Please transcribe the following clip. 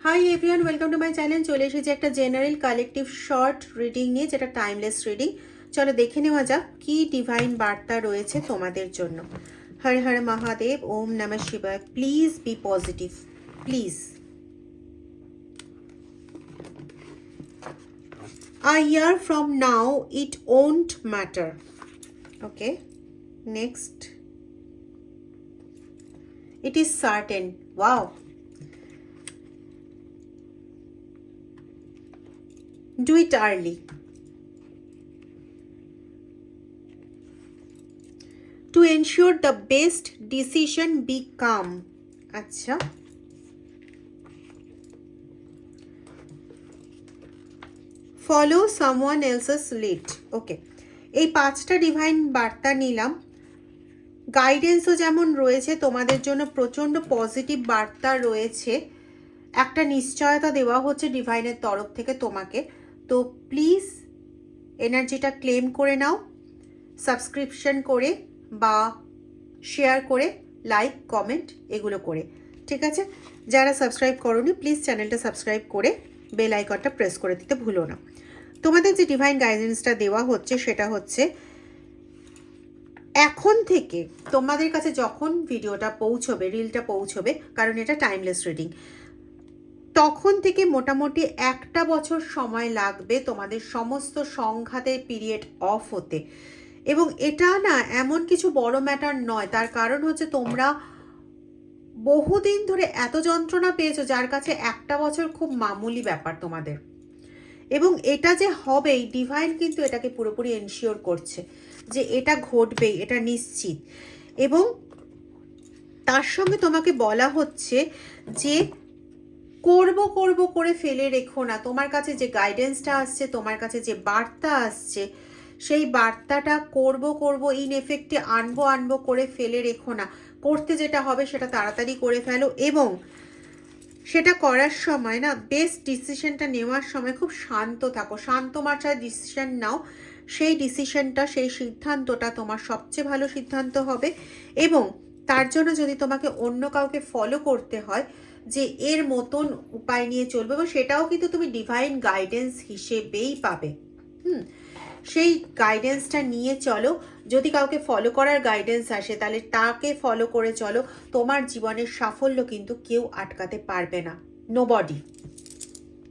Hi everyone, welcome to my channel. চলে এসেছি একটা জেনারেল কালেকটিভ শর্ট রিডিং নিয়ে, যেটা টাইমলেস রিডিং। চলো দেখে নেওয়া যাক কি ডিভাইন বার্তা রয়েছে তোমাদের জন্য। হর হর মহাদেব, ওম নমঃ শিবায়। Please be positive, please. A year from now it won't matter. Okay, next. It is certain. Wow. Do it early. To ensure the best decision, be calm. আচ্ছা, follow someone else's lead. ওকে, এই 5টা divine বার্তা নিলাম। গাইডেন্সও যেমন রয়েছে, তোমাদের জন্য প্রচণ্ড পজিটিভ বার্তা রয়েছে। একটা নিশ্চয়তা দেওয়া হচ্ছে ডিভাইনের তরফ থেকে তোমাকে। তো প্লিজ এনার্জিটা ক্লেম করে নাও, সাবস্ক্রিপশন করে বা শেয়ার করে, লাইক কমেন্ট এগুলো করে, ঠিক আছে? যারা সাবস্ক্রাইব করোনি প্লিজ চ্যানেলটা সাবস্ক্রাইব করে বেল আইকনটা প্রেস করে দিতে ভুলো না। তোমাদের যে ডিভাইন গাইডেন্সটা দেওয়া হচ্ছে সেটা হচ্ছে, এখন থেকে তোমাদের কাছে যখন ভিডিওটা পৌঁছবে, রিলটা পৌঁছবে, কারণ এটা টাইমলেস রিডিং, তখন থেকে মোটামুটি 1টা বছর সময় লাগবে তোমাদের সমস্ত সংঘাতের পিরিয়ড অফ হতে। এবং এটা না এমন কিছু বড় ম্যাটার নয়, তার কারণ হচ্ছে তোমরা বহুদিন ধরে এত যন্ত্রণা পেয়েছো যার কাছে 1টা বছর খুব মামুলি ব্যাপার তোমাদের। এবং এটা যে হবেই, ডিভাইন কিন্তু এটাকে পুরোপুরি এনশিওর করছে যে এটা ঘটবেই, এটা নিশ্চিত। এবং তার সঙ্গে তোমাকে বলা হচ্ছে যে করব করব করে ফেলে রেখো না। তোমার কাছে যে গাইডেন্সটা আসছে, তোমার কাছে যে বার্তা আসছে, সেই বার্তাটা করব করব ইন এফেক্টে আনবো করে ফেলে রেখো না। করতে যেটা হবে সেটা তাড়াতাড়ি করে ফেলো। এবং সেটা করার সময় না, বেস্ট ডিসিশনটা নেওয়ার সময় খুব শান্ত থাকো, শান্ত মাত্রায় ডিসিশন নাও। সেই ডিসিশনটা, সেই সিদ্ধান্তটা তোমার সবচেয়ে ভালো সিদ্ধান্ত হবে। এবং তার জন্য যদি তোমাকে অন্য কাউকে ফলো করতে হয় যে এর মতন উপায় নিয়ে চলবে, এবং সেটাও কিন্তু তুমি ডিভাইন গাইডেন্স হিসেবেই পাবে। সেই গাইডেন্সটা নিয়ে চলো। যদি কাউকে ফলো করার গাইডেন্স আসে তাহলে তাকে ফলো করে চলো। তোমার জীবনের সাফল্য কিন্তু কেউ আটকাতে পারবে না, নোবডি।